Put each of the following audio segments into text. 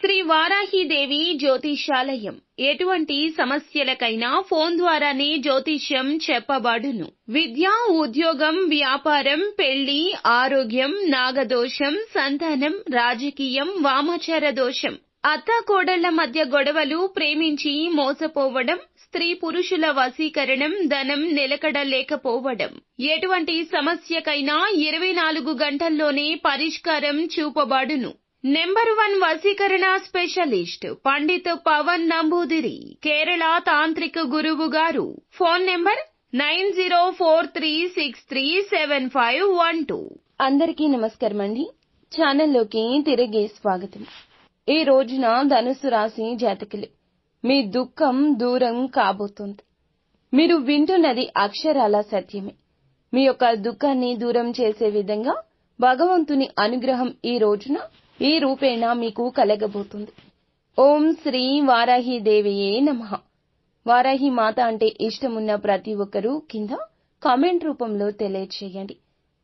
శ్రీ వారాహిదేవి జ్యోతిషాలయం ఎటువంటి సమస్యలకైనా ఫోన్ ద్వారానే జ్యోతిష్యం చెప్పబడును. విద్య, ఉద్యోగం, వ్యాపారం, పెళ్లి, ఆరోగ్యం, నాగదోషం, సంతానం, రాజకీయం, వామాచార దోషం, అత్తాకోడళ్ల మధ్య గొడవలు, ప్రేమించి మోసపోవడం, స్త్రీ పురుషుల వశీకరణం, ధనం నిలకడ లేకపోవడం, ఎటువంటి సమస్యకైనా 24 గంటల్లోనే పరిష్కారం చూపబడును. నెంబర్ 1 వశీకరణ స్పెషలిస్ట్ పండిత్ పవన్ నంబూదిరి, కేరళ తాంత్రిక గురువు గారు. Phone number 9043637512. అందరికీ నమస్కారం అండి. ఛానల్లోకి తిరిగి స్వాగతం. ఈ రోజున ధనుసు రాశి జాతకులు, మీ దుఃఖం దూరం కాబోతుంది. మీరు వింటున్నది అక్షరాల సత్యమే. మీ యొక్క దుఃఖాన్ని దూరం చేసే విధంగా భగవంతుని అనుగ్రహం ఈ రోజున ఈ రూపేణ మీకు కలగబోతుంది. ఓం శ్రీ వారాహిదేవియే నమః. వారాహి మాత అంటే ఇష్టమున్న ప్రతి ఒక్కరూ కింద కామెంట్ రూపంలో తెలియచేయండి.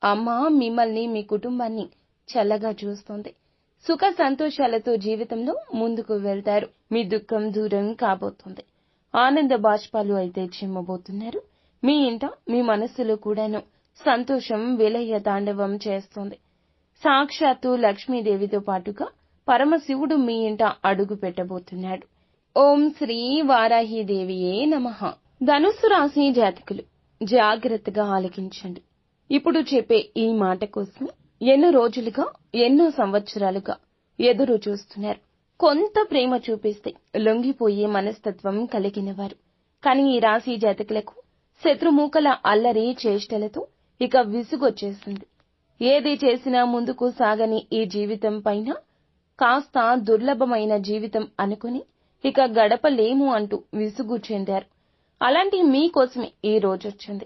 అమ్మ మిమ్మల్ని, మీ కుటుంబాన్ని చల్లగా చూస్తుంది. సుఖ సంతోషాలతో జీవితంలో ముందుకు వెళ్తారు. మీ దుఃఖం దూరం కాబోతుంది. ఆనంద బాష్పాలు అయితే చిమ్మబోతున్నారు. మీ ఇంట, మీ మనస్సులో కూడాను సంతోషం విలయ తాండవం చేస్తుంది. సాక్షాత్తు లక్ష్మీదేవితో పాటుగా పరమశివుడు మీ ఇంట అడుగు పెట్టబోతున్నాడు. ఓం శ్రీ వారాహిదేవియే నమః. ధనుస్సు రాశి జాతకులు, జాగ్రత్తగా ఆలకించండి. ఇప్పుడు చెప్పే ఈ మాట కోసం ఎన్నో రోజులుగా, ఎన్నో సంవత్సరాలుగా ఎదురు చూస్తున్నారు. కొంత ప్రేమ చూపిస్తే లొంగిపోయే మనస్తత్వం కలిగినవారు. కానీ ఈ రాశి జాతకులకు శత్రుమూకల అల్లరి చేష్టలతో ఇక విసుగొచ్చేసింది. ఏది చేసినా ముందుకు సాగని ఈ జీవితం పైన కాస్త దుర్లభమైన జీవితం అనుకుని ఇక గడపలేము అంటూ విసుగు చెందారు. అలాంటి మీకోసమే ఈ రోజొచ్చింది.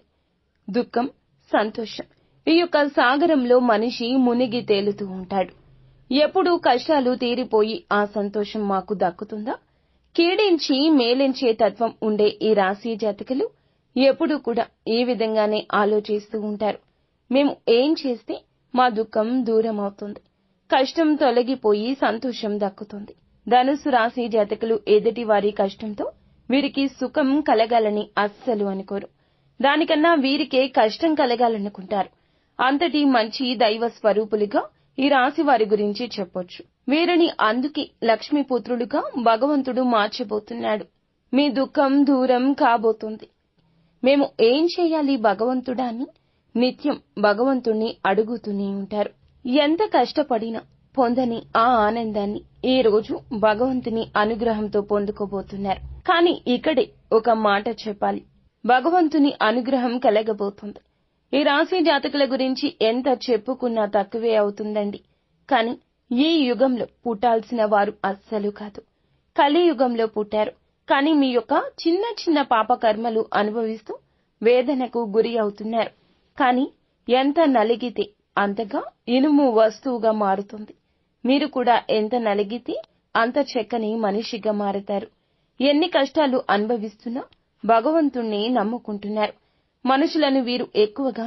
దుఃఖం, సంతోషం, ఈ యొక్క సాగరంలో మనిషి మునిగి తేలుతూ ఉంటాడు. ఎప్పుడు కష్టాలు తీరిపోయి ఆ సంతోషం మాకు దక్కుతుందా? కీడించి మేలించే తత్వం ఉండే ఈ రాశి జాతకులు ఎప్పుడూ కూడా ఈ విధంగానే ఆలోచిస్తూ ఉంటారు. మేము ఏం చేస్తే మా దుఃఖం దూరం అవుతుంది, కష్టం తొలగిపోయి సంతోషం దక్కుతుంది. ధనుసు రాశి జాతకులు ఎదుటి వారి కష్టంతో వీరికి సుఖం కలగాలని అస్సలు అనుకోరు. దానికన్నా వీరికే కష్టం కలగాలనుకుంటారు. అంతటి మంచి దైవ స్వరూపులుగా ఈ రాశి వారి గురించి చెప్పొచ్చు. వీరిని అందుకే లక్ష్మీపుత్రులుగా భగవంతుడు మార్చబోతున్నాడు. మీ దుఃఖం దూరం కాబోతుంది. మేము ఏం చేయాలి భగవంతుడా అని నిత్యం భగవంతుణ్ణి అడుగుతూనే ఉంటారు. ఎంత కష్టపడినా పొందని ఆ ఆనందాన్ని ఈ రోజు భగవంతుని అనుగ్రహంతో పొందుకోబోతున్నారు. కానీ ఇక్కడే ఒక మాట చెప్పాలి. భగవంతుని అనుగ్రహం కలగబోతుంది. ఈ రాశి జాతకుల గురించి ఎంత చెప్పుకున్నా తక్కువే అవుతుందండి. కానీ ఈ యుగంలో పుట్టాల్సిన వారు అస్సలు కాదు. కలియుగంలో పుట్టారు. కానీ మీ యొక్క చిన్న చిన్న పాపకర్మలు అనుభవిస్తూ వేదనకు గురి అవుతున్నారు. కానీ ఎంత నలిగితే అంతగా ఇనుము వస్తువుగా మారుతుంది. మీరు కూడా ఎంత నలిగితే అంత చక్కని మనిషిగా మారతారు. ఎన్ని కష్టాలు అనుభవిస్తున్నా భగవంతుణ్ణి నమ్ముకుంటున్నారు. మనుషులను వీరు ఎక్కువగా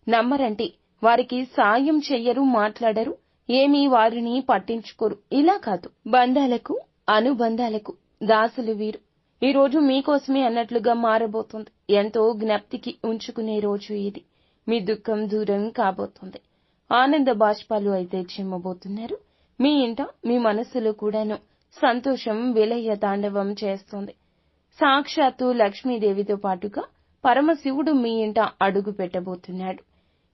నమ్మరంటే వారికి సాయం చెయ్యరు, మాట్లాడరు, ఏమీ వారిని పట్టించుకోరు. ఇలా కాదు, బంధాలకు, అనుబంధాలకు దాసులు వీరు. ఈ రోజు మీకోసమే అన్నట్లుగా మారబోతుంది. ఎంతో జ్ఞప్తికి ఉంచుకునే రోజు ఇది. మీ దుఃఖం దూరం కాబోతుంది. ఆనంద బాష్పాలు అయితే చిమ్మబోతున్నారు. మీ ఇంట, మీ మనస్సులో కూడాను సంతోషం విలయ తాండవం చేస్తుంది. సాక్షాత్తు లక్ష్మీదేవితో పాటుగా పరమశివుడు మీ ఇంట అడుగు పెట్టబోతున్నాడు.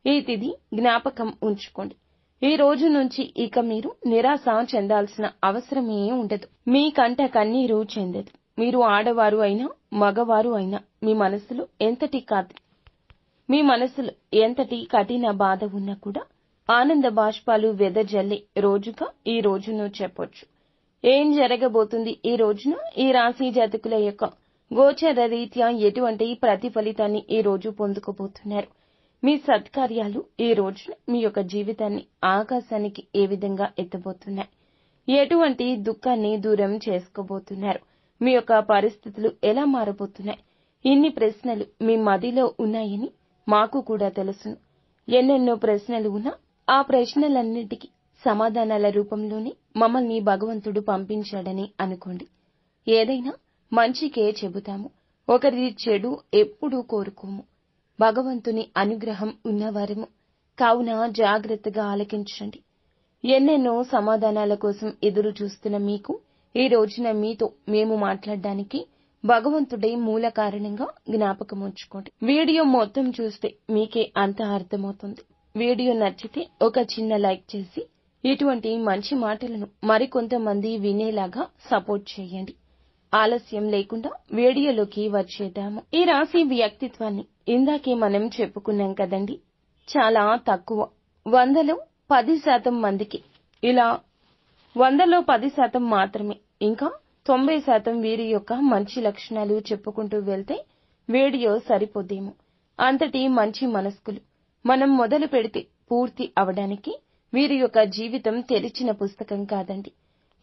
ఈ తిథి జ్ఞాపకం ఉంచుకోండి. ఈ రోజు నుంచి ఇక మీరు నిరాశ చెందాల్సిన అవసరమే ఉండదు. మీ కంట కన్నీరు చెందదు. మీరు ఆడవారు అయినా, మగవారు అయినా మీ మనసులో ఎంతటి కఠిన బాధ ఉన్నా కూడా ఆనంద బాష్పాలు వెదజల్లే రోజుగా ఈ రోజును చెప్పొచ్చు. ఏం జరగబోతుంది ఈ రోజున? ఈ రాశి జాతకుల యొక్క గోచర రీత్యా ఎటువంటి ప్రతిఫలితాన్ని ఈ రోజు పొందుకోబోతున్నారు? మీ సత్కార్యాలు ఈ రోజున మీ యొక్క జీవితాన్ని ఆకాశానికి ఏ విధంగా ఎత్తబోతున్నాయి? ఎటువంటి దుఃఖాన్ని దూరం చేసుకోబోతున్నారు? మీ యొక్క పరిస్థితులు ఎలా మారబోతున్నాయి? ఇన్ని ప్రశ్నలు మీ మదిలో ఉన్నాయని మాకు కూడా తెలుసును. ఎన్నెన్నో ప్రశ్నలు ఉన్నా ఆ ప్రశ్నలన్నిటికీ సమాధానాల రూపంలోనే మమ్మల్ని భగవంతుడు పంపించాడని అనుకోండి. ఏదైనా మంచికే చెబుతాము, ఒకరి చెడు ఎప్పుడూ కోరుకోము. భగవంతుని అనుగ్రహం ఉన్నవారము. కావున జాగ్రత్తగా ఆలకించండి. ఎన్నెన్నో సమాధానాల కోసం ఎదురు చూస్తున్న మీకు ఈ రోజున మీతో మేము మాట్లాడడానికి భగవంతుడే మూల కారణంగా జ్ఞాపకం ఉంచుకోండి. వీడియో మొత్తం చూస్తే మీకే అంతా అర్థమవుతుంది. వీడియో నచ్చితే ఒక చిన్న లైక్ చేసి ఇటువంటి మంచి మాటలను మరికొంతమంది వినేలాగా సపోర్ట్ చేయండి. ఆలస్యం లేకుండా వీడియోలోకి వచ్చేద్దాము. ఈ రాశి వ్యక్తిత్వాన్ని ఇందాకే మనం చెప్పుకున్నాం కదండి. చాలా తక్కువ, 100లో 10% మందికి ఇలా, 100లో 10% మాత్రమే, ఇంకా 90% వీరి యొక్క మంచి లక్షణాలు చెప్పుకుంటూ వెళ్తే వీడియో సరిపోదేమో. అంతటి మంచి మనస్కులు. మనం మొదలు పెడితే పూర్తి అవడానికి వీరి యొక్క జీవితం తెరిచిన పుస్తకం కాదండి.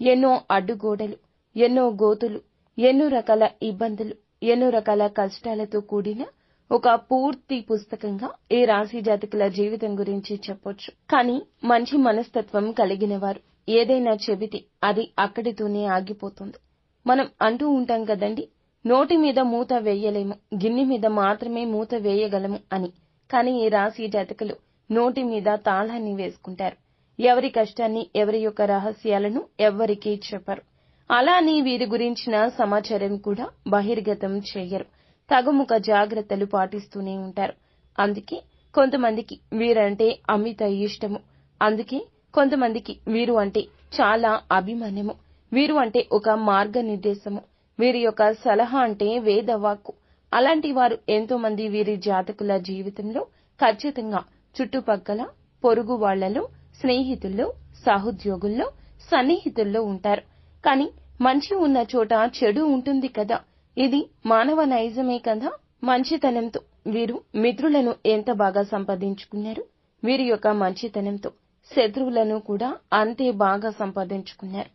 ఎన్నో అడ్డుగోడలు, ఎన్నో గోతులు, ఎన్నో రకాల ఇబ్బందులు, ఎన్నో రకాల కష్టాలతో కూడిన ఒక పూర్తి పుస్తకంగా ఈ రాశి జాతకుల జీవితం గురించి చెప్పొచ్చు. కానీ మంచి మనస్తత్వం కలిగిన వారు ఏదైనా చెబితే అది అక్కడితోనే ఆగిపోతుంది. మనం అంటూ ఉంటాం కదండి, నోటి మీద మూత వేయలేము, గిన్నె మీద మాత్రమే మూత వేయగలము అని. కానీ ఈ రాశి జాతకులు నోటి మీద తాళాన్ని వేసుకుంటారు. ఎవరి కష్టాన్ని, ఎవరి యొక్క రహస్యాలను ఎవ్వరికీ చెప్పరు. అలా అని వీరి గురించిన సమాచారం కూడా బహిర్గతం చేయరు. తగుముఖ జాగ్రత్తలు పాటిస్తూనే ఉంటారు. అందుకే కొంతమందికి వీరంటే అమిత ఇష్టము. అందుకే కొంతమందికి వీరు అంటే చాలా అభిమానము. వీరు అంటే ఒక మార్గనిర్దేశము. వీరి యొక్క సలహా అంటే వేదవాక్కు. అలాంటి వారు ఎంతో మంది వీరి జాతకుల జీవితంలో ఖచ్చితంగా చుట్టుపక్కల, పొరుగు వాళ్లలో, స్నేహితుల్లో, సహోద్యోగుల్లో, సన్నిహితుల్లో ఉంటారు. కానీ మంచి ఉన్న చోట చెడు ఉంటుంది కదా. ఇది మానవ నైజమే కదా. మంచితనంతో వీరు మిత్రులను ఎంత బాగా సంపాదించుకున్నారు. వీరి యొక్క మంచితనంతో శత్రువులను కూడా అంతే బాగా సంపాదించుకున్నారు.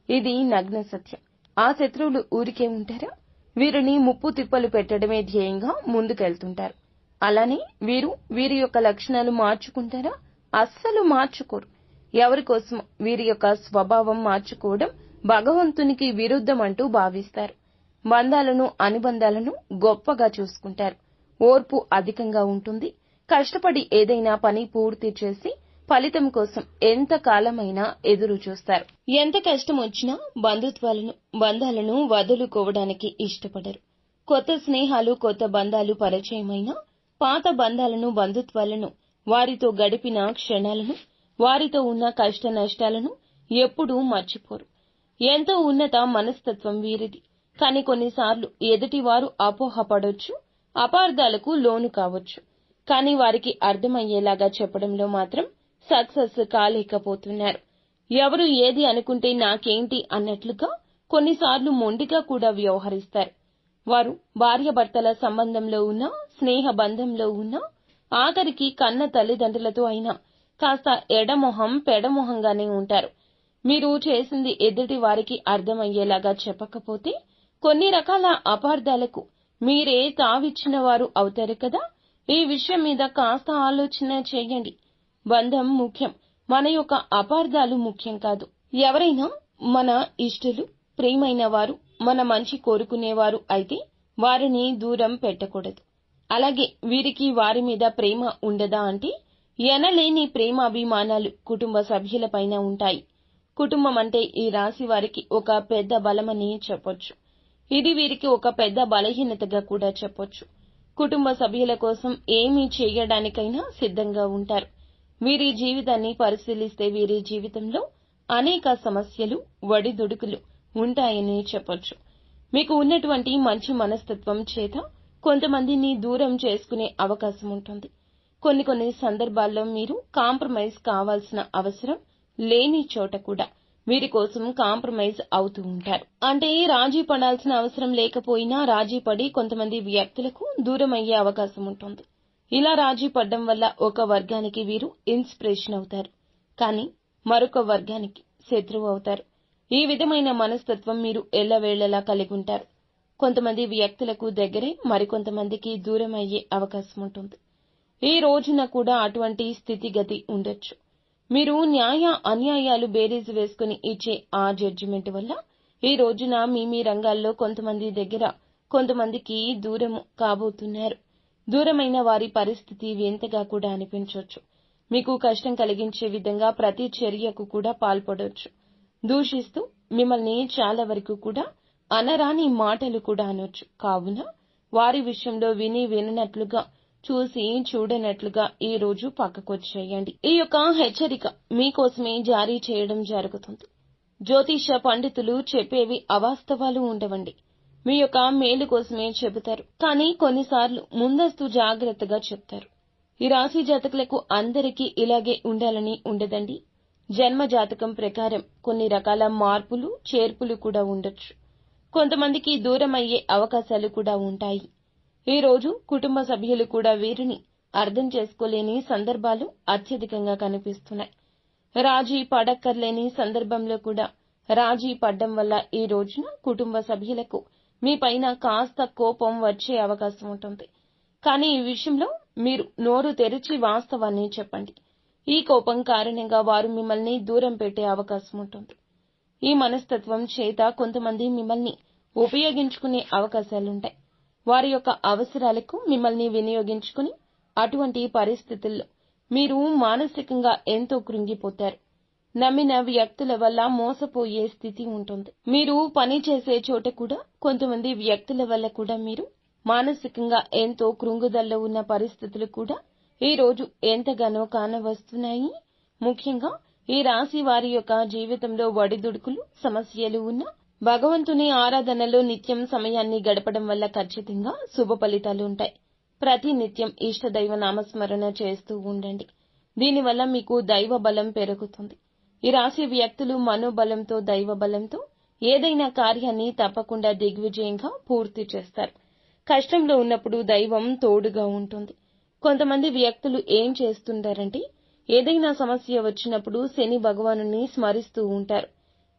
ఇది నగ్న సత్యం. ఆ శత్రువులు ఊరికే ఉంటారా? వీరిని ముప్పు తిప్పలు పెట్టడమే ధ్యేయంగా ముందుకెళ్తుంటారు. అలానే వీరి యొక్క లక్షణాలు మార్చుకుంటారా? అస్సలు మార్చుకోరు. ఎవరి కోసం వీరి యొక్క స్వభావం మార్చుకోవడం భగవంతునికి విరుద్ధమంటూ భావిస్తారు. బంధాలను, అనుబంధాలను గొప్పగా చూసుకుంటారు. ఓర్పు అధికంగా ఉంటుంది. కష్టపడి ఏదైనా పని పూర్తి చేసి ఫలితం కోసం ఎంత కాలమైనా ఎదురు చూస్తారు. ఎంత కష్టం వచ్చినా బంధాలను వదులుకోవడానికి ఇష్టపడరు. కొత్త స్నేహాలు, కొత్త బంధాలు పరిచయమైనా పాత బంధాలను, బంధుత్వాలను, వారితో గడిపిన క్షణాలను, వారితో ఉన్న కష్ట నష్టాలను ఎప్పుడూ మర్చిపోరు. ఎంతో ఉన్నత మనస్తత్వం వీరిది. కానీ కొన్నిసార్లు ఎదుటివారు అపోహపడొచ్చు, అపార్థాలకు లోను కావచ్చు. కానీ వారికి అర్థమయ్యేలాగా చెప్పడంలో మాత్రం సక్సెస్ కాలేకపోతున్నారు. ఎవరు ఏది అనుకుంటే నాకేంటి అన్నట్లుగా కొన్నిసార్లు మొండిగా కూడా వ్యవహరిస్తారు. వారు భార్యాభర్తల సంబంధంలో ఉన్నా, స్నేహ బంధంలో ఉన్నా, ఆఖరికి కన్న తల్లిదండ్రులతో అయినా కాస్త ఎడమొహం పెడమొహంగానే ఉంటారు. మీరు చేసింది ఎదుటి వారికి అర్థమయ్యేలాగా చెప్పకపోతే కొన్ని రకాల అపార్థాలకు మీరే తావిచ్చిన వారు అవుతారు కదా. ఈ విషయం మీద కాస్త ఆలోచన చేయండి. బంధం ముఖ్యం, మన యొక్క అపార్థాలు ముఖ్యం కాదు. ఎవరైనా మన ఇష్టలు, ప్రియమైన వారు, మన మంచి కోరుకునేవారు అయితే వారిని దూరం పెట్టకూడదు. అలాగే వీరికి వారి మీద ప్రేమ ఉండదా అంటే ఎనలేని ప్రేమాభిమానాలు కుటుంబ సభ్యులపైన ఉంటాయి. కుటుంబం అంటే ఈ రాశి వారికి ఒక పెద్ద బలమని చెప్పొచ్చు. ఇది వీరికి ఒక పెద్ద బలహీనతగా కూడా చెప్పొచ్చు. కుటుంబ సభ్యుల కోసం ఏమీ చేయడానికైనా సిద్ధంగా ఉంటారు. వీరి జీవితాన్ని పరిశీలిస్తే వీరి జీవితంలో అనేక సమస్యలు, ఒడిదుడుకులు ఉంటాయని చెప్పొచ్చు. మీకు ఉన్నటువంటి మంచి మనస్తత్వం చేత కొంతమందిని దూరం చేసుకునే అవకాశం ఉంటుంది. కొన్ని సందర్భాల్లో మీరు కాంప్రమైజ్ కావాల్సిన అవసరం లేని చోట కూడా వీరి కోసం కాంప్రమైజ్ అవుతూ ఉంటారు. అంటే రాజీ పడాల్సిన అవసరం లేకపోయినా రాజీ పడి కొంతమంది వ్యక్తులకు దూరం అయ్యే అవకాశం ఉంటుంది. ఇలా రాజీ పడ్డం వల్ల ఒక వర్గానికి వీరు ఇన్స్పిరేషన్ అవుతారు, కానీ మరొక వర్గానికి శత్రువు అవుతారు. ఈ విధమైన మనస్తత్వం మీరు ఎల్లవేళలా కలిగి ఉంటారు. కొంతమంది వ్యక్తులకు దగ్గరే, మరికొంతమందికి దూరం అయ్యే అవకాశం ఉంటుంది. ఈ రోజున కూడా అటువంటి స్థితిగతి ఉండొచ్చు. మీరు న్యాయ అన్యాయాలు బేరీజు వేసుకుని ఇచ్చే ఆ జడ్జిమెంట్ వల్ల ఈ రోజున మీ రంగాల్లో కొంతమంది దగ్గర కొంతమందికి దూరం కాబోతున్నారు. దూరమైన వారి పరిస్థితి వింతగా కూడా అనిపించవచ్చు. మీకు కష్టం కలిగించే విధంగా ప్రతి చర్యకు కూడా పాల్పడవచ్చు. దూషిస్తూ మిమ్మల్ని చాలా వరకు కూడా అనరాని మాటలు కూడా అనొచ్చు. కావున వారి విషయంలో విననట్లుగా చూసి చూడనట్లుగా ఈ రోజు పక్కకొచ్చేయండి. ఈ యొక్క హెచ్చరిక మీకోసమే జారీ చేయడం జరుగుతుంది. జ్యోతిష పండితులు చెప్పేవి అవాస్తవాలు ఉండవండి. మీ యొక్క మేలు కోసమే చెబుతారు. కానీ కొన్నిసార్లు ముందస్తు జాగ్రత్తగా చెప్తారు. ఈ రాశి జాతకులకు అందరికీ ఇలాగే ఉండాలని ఉండదండి. జన్మ జాతకం ప్రకారం కొన్ని రకాల మార్పులు చేర్పులు కూడా ఉండొచ్చు. కొంతమందికి దూరం అయ్యే అవకాశాలు కూడా ఉంటాయి. ఈ రోజు కుటుంబ సభ్యులు కూడా వీరిని అర్థం చేసుకోలేని సందర్భాలు అత్యధికంగా కనిపిస్తున్నాయి. రాజీ పడక్కర్లేని సందర్భంలో కూడా రాజీ పడ్డం వల్ల ఈ రోజున కుటుంబ సభ్యులకు మీ పైన కాస్త కోపం వచ్చే అవకాశం ఉంటుంది. కానీ ఈ విషయంలో మీరు నోరు తెరిచి వాస్తవాన్ని చెప్పండి. ఈ కోపం కారణంగా వారు మిమ్మల్ని దూరం పెట్టే అవకాశం ఉంటుంది. ఈ మనస్తత్వం చేత కొంతమంది మిమ్మల్ని ఉపయోగించుకునే అవకాశాలుంటాయి. వారి యొక్క అవసరాలకు మిమ్మల్ని వినియోగించుకుని అటువంటి పరిస్థితుల్లో మీరు మానసికంగా ఎంతో కృంగిపోతారు. నమ్మిన వ్యక్తుల వల్ల మోసపోయే స్థితి ఉంటుంది. మీరు పని చేసే చోట కూడా కొంతమంది వ్యక్తుల వల్ల కూడా మీరు మానసికంగా ఎంతో కృంగుదల్లో ఉన్న పరిస్థితులు కూడా ఈ రోజు ఎంతగానో కానవస్తున్నాయి. ముఖ్యంగా ఈ రాశి వారి యొక్క జీవితంలో ఒడిదుడుకులు సమస్యలు ఉన్న భగవంతుని ఆరాధనలో నిత్యం సమయాన్ని గడపడం వల్ల ఖచ్చితంగా శుభ ఫలితాలు ఉంటాయి. ప్రతి నిత్యం ఇష్టదైవ నామస్మరణ చేస్తూ ఉండండి. దీనివల్ల మీకు దైవ బలం పెరుగుతుంది. ఈ రాశి వ్యక్తులు మనోబలంతో దైవ బలంతో ఏదైనా కార్యాన్ని తప్పకుండా దిగ్విజయంగా పూర్తి చేస్తారు. కష్టంలో ఉన్నప్పుడు దైవం తోడుగా ఉంటుంది. కొంతమంది వ్యక్తులు ఏం చేస్తుంటారంటే ఏదైనా సమస్య వచ్చినప్పుడు శని భగవానుని స్మరిస్తూ ఉంటారు.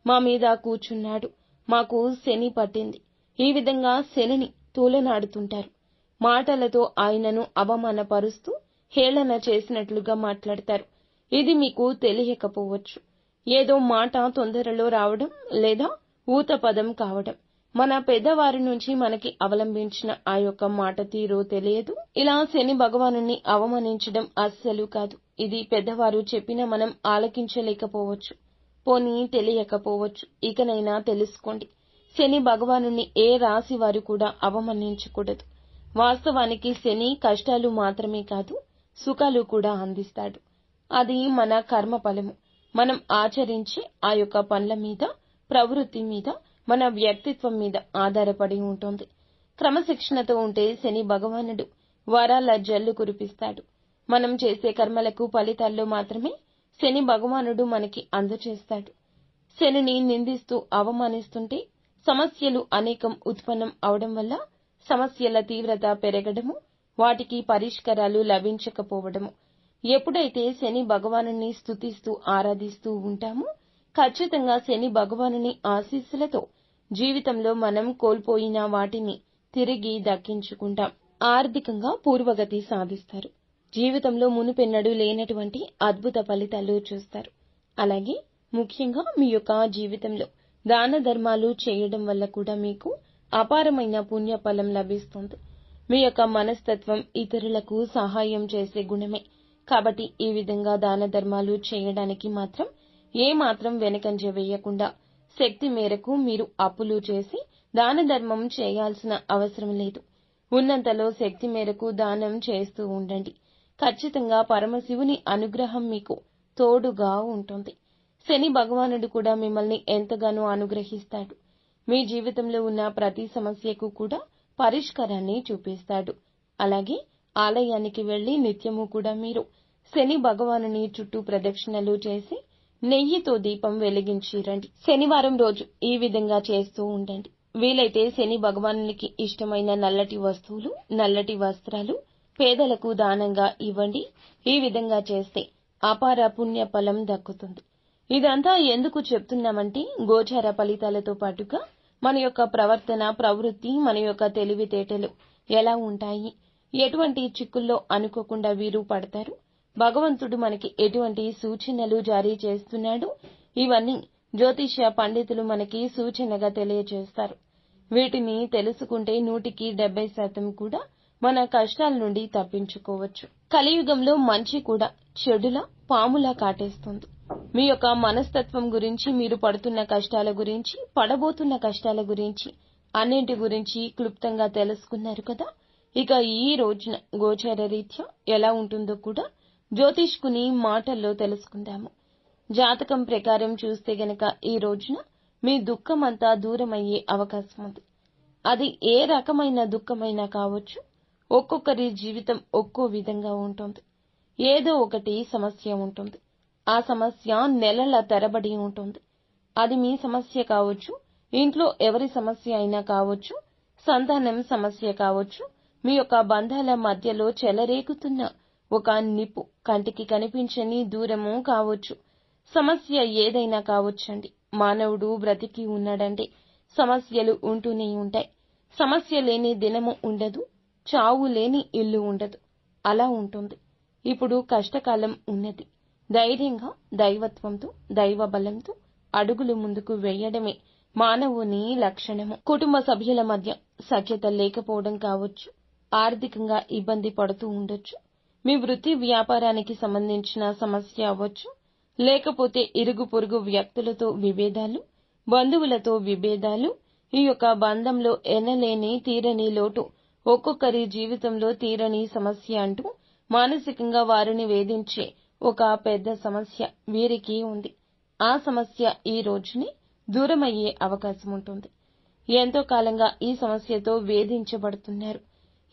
మా మీద కూర్చున్నాడు, మాకు శని పట్టింది. ఈ విధంగా శనిని తూలనాడుతుంటారు. మాటలతో ఆయనను అవమానపరుస్తూ హేళన చేసినట్లుగా మాట్లాడతారు. ఇది మీకు తెలియకపోవచ్చు. ఏదో మాట తొందరలో రావడం లేదా ఊతపదం కావడం, మన పెద్దవారి నుంచి మనకి అవలంబించిన ఆ యొక్క మాట తీరో తెలియదు. ఇలా శని భగవానుని అవమానించడం అస్సలు కాదు. ఇది పెద్దవారు చెప్పినా మనం ఆలకించలేకపోవచ్చు. పోనీ తెలియకపోవచ్చు. ఇకనైనా తెలుసుకోండి. శని భగవానుని ఏ రాశి వారు కూడా అవమానించకూడదు. వాస్తవానికి శని కష్టాలు మాత్రమే కాదు, సుఖాలు కూడా అందిస్తాడు. అది మన కర్మ ఫలము. మనం ఆచరించే ఆ యొక్క పనుల మీద, ప్రవృత్తి మీద, మన వ్యక్తిత్వం మీద ఆధారపడి ఉంటుంది. క్రమశిక్షణతో ఉంటే శని భగవానుడు వరాల జల్లు కురిపిస్తాడు. మనం చేసే కర్మలకు ఫలితాల్లో మాత్రమే శని భగవానుడు మనకి అందజేస్తాడు. శనిని నిందిస్తూ అవమానిస్తుంటే సమస్యలు అనేకం ఉత్పన్నం అవడం వల్ల సమస్యల తీవ్రత పెరగడము, వాటికి పరిష్కారాలు లభించకపోవడము. ఎప్పుడైతే శని భగవానుని స్తుతిస్తూ ఆరాధిస్తూ ఉంటామో ఖచ్చితంగా శని భగవానుని ఆశీస్సులతో జీవితంలో మనం కోల్పోయిన వాటిని తిరిగి దక్కించుకుంటాం. ఆర్థికంగా పూర్వగతి సాధిస్తారు. జీవితంలో మునుపెన్నడూ లేనటువంటి అద్భుత ఫలితాలు చూస్తారు. అలాగే ముఖ్యంగా మీ యొక్క జీవితంలో దాన ధర్మాలు చేయడం వల్ల కూడా మీకు అపారమైన పుణ్యఫలం లభిస్తుంది. మీ యొక్క మనస్తత్వం ఇతరులకు సహాయం చేసే గుణమే. కాబట్టి ఈ విధంగా దాన ధర్మాలు చేయడానికి మాత్రం ఏమాత్రం వెనకంజ వేయకుండా శక్తి మేరకు మీరు అప్పులు చేసి దాన ధర్మం చేయాల్సిన అవసరం లేదు. ఉన్నంతలో శక్తి మేరకు దానం చేస్తూ ఉండండి. ఖచ్చితంగా పరమశివుని అనుగ్రహం మీకు తోడుగా ఉంటుంది. శని భగవానుడు కూడా మిమ్మల్ని ఎంతగానో అనుగ్రహిస్తాడు. మీ జీవితంలో ఉన్న ప్రతి సమస్యకు కూడా పరిష్కారాన్ని చూపిస్తాడు. అలాగే ఆలయానికి వెళ్లి నిత్యము కూడా మీరు శని భగవానుని చుట్టూ ప్రదక్షిణలు చేసి నెయ్యితో దీపం వెలిగించి రండి. శనివారం రోజు ఈ విధంగా చేస్తూ ఉండండి. వీలైతే శని భగవానునికి ఇష్టమైన నల్లటి వస్తువులు, నల్లటి వస్త్రాలు పేదలకు దానంగా ఇవ్వండి. ఈ విధంగా చేస్తే అపార పుణ్య ఫలం దక్కుతుంది. ఇదంతా ఎందుకు చెప్తున్నామంటే గోచార ఫలితాలతో పాటుగా మన యొక్క ప్రవర్తన, ప్రవృత్తి, మన యొక్క తెలివితేటలు ఎలా ఉంటాయి, ఎటువంటి చిక్కుల్లో అనుకోకుండా వీరు పడతారు, భగవంతుడు మనకి ఎటువంటి సూచనలు జారీ చేస్తున్నాడు, ఇవన్నీ జ్యోతిష్య పండితులు మనకి సూచనగా తెలియజేస్తారు. వీటిని తెలుసుకుంటే 100% కూడా మన కష్టాల నుండి తప్పించుకోవచ్చు. కలియుగంలో మంచి కూడా చెడులా పాములా కాటేస్తుంది. మీ యొక్క మనస్తత్వం గురించి, మీరు పడుతున్న కష్టాల గురించి, పడబోతున్న కష్టాల గురించి, అన్నింటి గురించి క్లుప్తంగా తెలుసుకున్నారు కదా. ఇక ఈ రోజున గోచార రీత్యా ఎలా ఉంటుందో కూడా జ్యోతిష్కుని మాటల్లో తెలుసుకుందాము. జాతకం ప్రకారం చూస్తే గనక ఈ రోజున మీ దుఃఖమంతా దూరమయ్యే అవకాశం ఉంది. అది ఏ రకమైన దుఃఖమైనా కావచ్చు. ఒక్కొక్కరి జీవితం ఒక్కో విధంగా ఉంటుంది. ఏదో ఒకటి సమస్య ఉంటుంది. ఆ సమస్య నెలల తరబడి ఉంటుంది. అది మీ సమస్య కావచ్చు, ఇంట్లో ఎవరి సమస్య అయినా కావచ్చు, సంతానం సమస్య కావచ్చు, మీ యొక్క బంధాల మధ్యలో చెలరేగుతున్న ఒక నిప్పు, కంటికి కనిపించని దూరము కావచ్చు. సమస్య ఏదైనా కావచ్చండి. మానవుడు బ్రతికి ఉన్నాడంటే సమస్యలు ఉంటూనే ఉంటాయి. సమస్య లేని దినము ఉండదు, చావు లేని ఇల్లు ఉండదు. అలా ఉంటుంది. ఇప్పుడు కష్టకాలం ఉన్నది. ధైర్యంగా, దైవత్వంతో, దైవ బలంతో అడుగులు ముందుకు వేయడమే మానవుని లక్షణము. కుటుంబ సభ్యుల మధ్య సఖ్యత లేకపోవడం కావచ్చు, ఆర్థికంగా ఇబ్బంది పడుతూ ఉండొచ్చు, మీ వృత్తి వ్యాపారానికి సంబంధించిన సమస్య అవ్వచ్చు, లేకపోతే ఇరుగు పొరుగు వ్యక్తులతో విభేదాలు, బంధువులతో విభేదాలు, ఈ యొక్క బంధంలో ఎనలేని తీరని లోటు, ఒక్కొక్కరి జీవితంలో తీరని సమస్య అంటూ మానసికంగా వారిని వేధించే ఒక పెద్ద సమస్య వీరికి ఉంది. ఆ సమస్య ఈ రోజునే దూరమయ్యే అవకాశం ఉంటుంది. ఎంతో కాలంగా ఈ సమస్యతో వేధించబడుతున్నారు.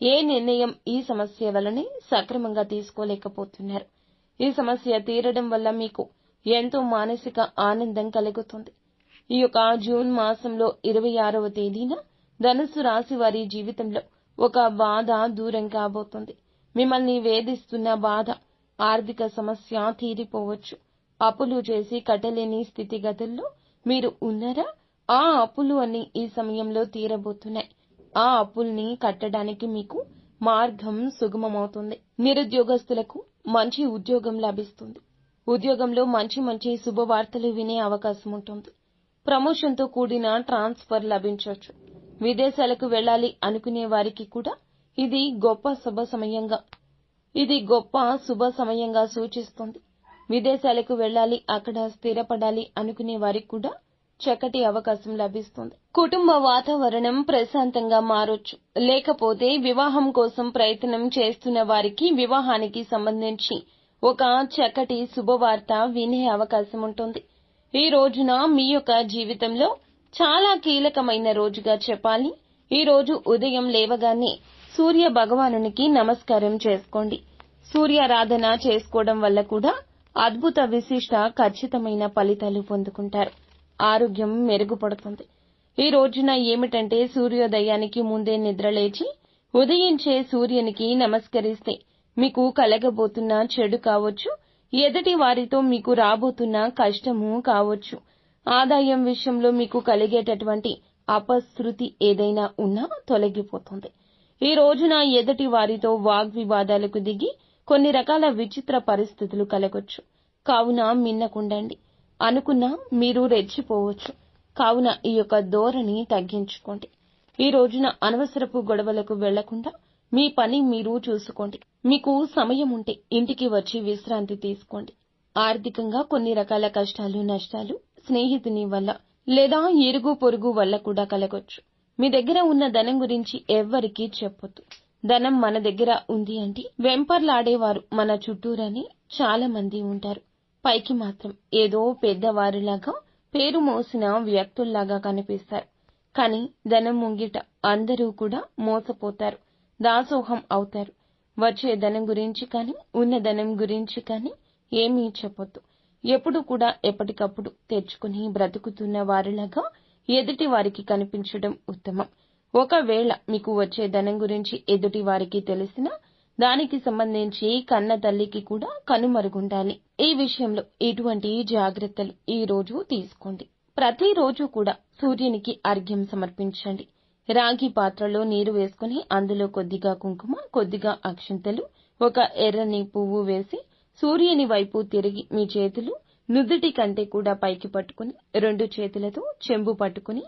ఏ నిర్ణయం ఈ సమస్య వల్లనే సక్రమంగా తీసుకోలేకపోతున్నారు. ఈ సమస్య తీరడం వల్ల మీకు ఎంతో మానసిక ఆనందం కలుగుతుంది. ఈ యొక్క జూన్ మాసంలో 26వ తేదీన ధనుస్సు రాశి వారి జీవితంలో ఒక బాధ దూరం కాబోతుంది. మిమ్మల్ని వేధిస్తున్న బాధ, ఆర్థిక సమస్య తీరిపోవచ్చు. అప్పులు చేసి కట్టలేని స్థితిగతుల్లో మీరు ఉన్నారా? ఆ అప్పులు అన్ని ఈ సమయంలో తీరబోతున్నాయి. ఆ అప్పుల్ని కట్టడానికి మీకు మార్గం సుగమమవుతుంది. నిరుద్యోగస్తులకు మంచి ఉద్యోగం లభిస్తుంది. ఉద్యోగంలో మంచి మంచి శుభవార్తలు వినే అవకాశం ఉంటుంది. ప్రమోషన్తో కూడిన ట్రాన్స్ఫర్ లభించవచ్చు. విదేశాలకు వెళ్లాలి అనుకునే వారికి కూడా ఇది గొప్ప శుభ సమయంగా సూచిస్తుంది. విదేశాలకు వెళ్లాలి, అక్కడ స్థిరపడాలి అనుకునే వారికి కూడా చక్కటి అవకాశం లభిస్తుంది. కుటుంబ వాతావరణం ప్రశాంతంగా మారొచ్చు. లేకపోతే వివాహం కోసం ప్రయత్నం చేస్తున్న వారికి వివాహానికి సంబంధించి ఒక చక్కటి శుభవార్త వినే అవకాశం ఉంటుంది. ఈ రోజున మీ యొక్క జీవితంలో చాలా కీలకమైన రోజుగా చెప్పాలి. ఈ రోజు ఉదయం లేవగానే సూర్య భగవానునికి నమస్కారం చేసుకోండి. సూర్యారాధన చేసుకోవడం వల్ల కూడా అద్భుత విశిష్ట ఖచ్చితమైన ఫలితాలు పొందుకుంటారు. ఆరోగ్యం మెరుగుపడుతుంది. ఈ రోజున ఏమిటంటే సూర్యోదయానికి ముందే నిద్రలేచి ఉదయించే సూర్యునికి నమస్కరిస్తే మీకు కలగబోతున్న చెడు కావచ్చు, ఎదుటి వారితో మీకు రాబోతున్న కష్టము కావచ్చు, ఆదాయం విషయంలో మీకు కలిగేటటువంటి అపశృతి ఏదైనా ఉన్నా తొలగిపోతుంది. ఈ రోజున ఎదుటి వారితో వాగ్వివాదాలకు దిగి కొన్ని రకాల విచిత్ర పరిస్థితులు కలగొచ్చు. కావున మిన్నకుండండి. అనుకున్నా మీరు రెచ్చిపోవచ్చు. కావున ఈ యొక్క ధోరణి తగ్గించుకోండి. ఈ రోజున అనవసరపు గొడవలకు వెళ్లకుండా మీ పని మీరు చూసుకోండి. మీకు సమయం ఉంటే ఇంటికి వచ్చి విశ్రాంతి తీసుకోండి. ఆర్థికంగా కొన్ని రకాల కష్టాలు, నష్టాలు స్నేహితుని వల్ల లేదా ఇరుగు పొరుగు వల్ల కూడా కలగొచ్చు. మీ దగ్గర ఉన్న ధనం గురించి ఎవ్వరికీ చెప్పొద్దు. ధనం మన దగ్గర ఉంది అంటే వెంపర్లాడేవారు మన చుట్టూరని చాలా మంది ఉంటారు. పైకి మాత్రం ఏదో పెద్దవారిలాగా, పేరు మోసిన వ్యక్తుల్లాగా కనిపిస్తారు. కానీ ధనం ముంగిట అందరూ కూడా మోసపోతారు, దాసోహం అవుతారు. వచ్చే ధనం గురించి కానీ, ఉన్న ధనం గురించి కానీ ఏమీ చెప్పొద్దు. ఎప్పుడు కూడా ఎప్పటికప్పుడు తెచ్చుకుని బ్రతుకుతున్న వారిలాగా ఎదుటి వారికి కనిపించడం ఉత్తమం. ఒకవేళ మీకు వచ్చే ధనం గురించి ఎదుటి వారికి తెలిసినా దానికి సంబంధించి కన్న తల్లికి కూడా కనుమరుగుండాలి. ఈ విషయంలో ఇటువంటి జాగ్రత్తలు ఈ రోజు తీసుకోండి. ప్రతిరోజు కూడా సూర్యునికి అర్ఘ్యం సమర్పించండి. రాగి పాత్రలో నీరు వేసుకుని అందులో కొద్దిగా కుంకుమ, కొద్దిగా అక్షింతలు, ఒక ఎర్రని పువ్వు వేసి సూర్యుని వైపు తిరిగి మీ చేతులు నుదుటి కంటే కూడా పైకి పట్టుకుని 2 చేతులతో చెంబు పట్టుకుని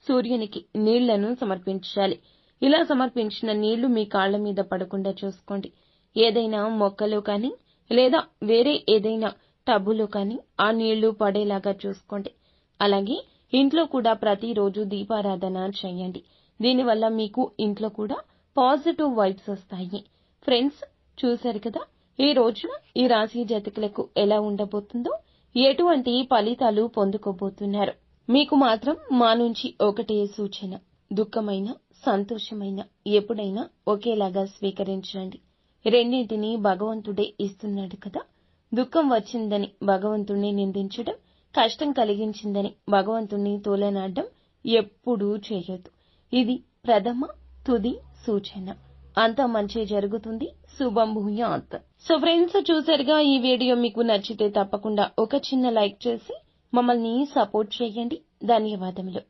సూర్యునికి నీళ్లను సమర్పించాలి. ఇలా సమర్పించిన నీళ్లు మీ కాళ్ల మీద పడకుండా చూసుకోండి. ఏదైనా మొక్కలో కానీ లేదా వేరే ఏదైనా టబ్బులో కానీ ఆ నీళ్లు పడేలాగా చూసుకోండి. అలాగే ఇంట్లో కూడా ప్రతిరోజు దీపారాధన చేయండి. దీనివల్ల మీకు ఇంట్లో కూడా పాజిటివ్ వైబ్స్ వస్తాయి. ఫ్రెండ్స్, చూశారు కదా ఈ రోజున ఈ రాశి జాతకులకు ఎలా ఉండబోతుందో, ఎటువంటి ఫలితాలు పొందుకోబోతున్నారు. మీకు మాత్రం మా నుంచి ఒకటే సూచన, దుఃఖమైన సంతోషమైన ఎప్పుడైనా ఒకేలాగా స్వీకరించండి. రెండింటినీ భగవంతుడే ఇస్తున్నాడు కదా. దుఃఖం వచ్చిందని భగవంతుణ్ణి నిందించడం, కష్టం కలిగించిందని భగవంతుణ్ణి తోలనాడడం ఎప్పుడూ చేయొద్దు. ఇది ప్రథమ తుది సూచన. అంతా మంచి జరుగుతుంది. శుభం భూయాత్. సో ఫ్రెండ్స్, చూసారుగా ఈ వీడియో మీకు నచ్చితే తప్పకుండా ఒక చిన్న లైక్ చేసి మమ్మల్ని సపోర్ట్ చేయండి. ధన్యవాదములు.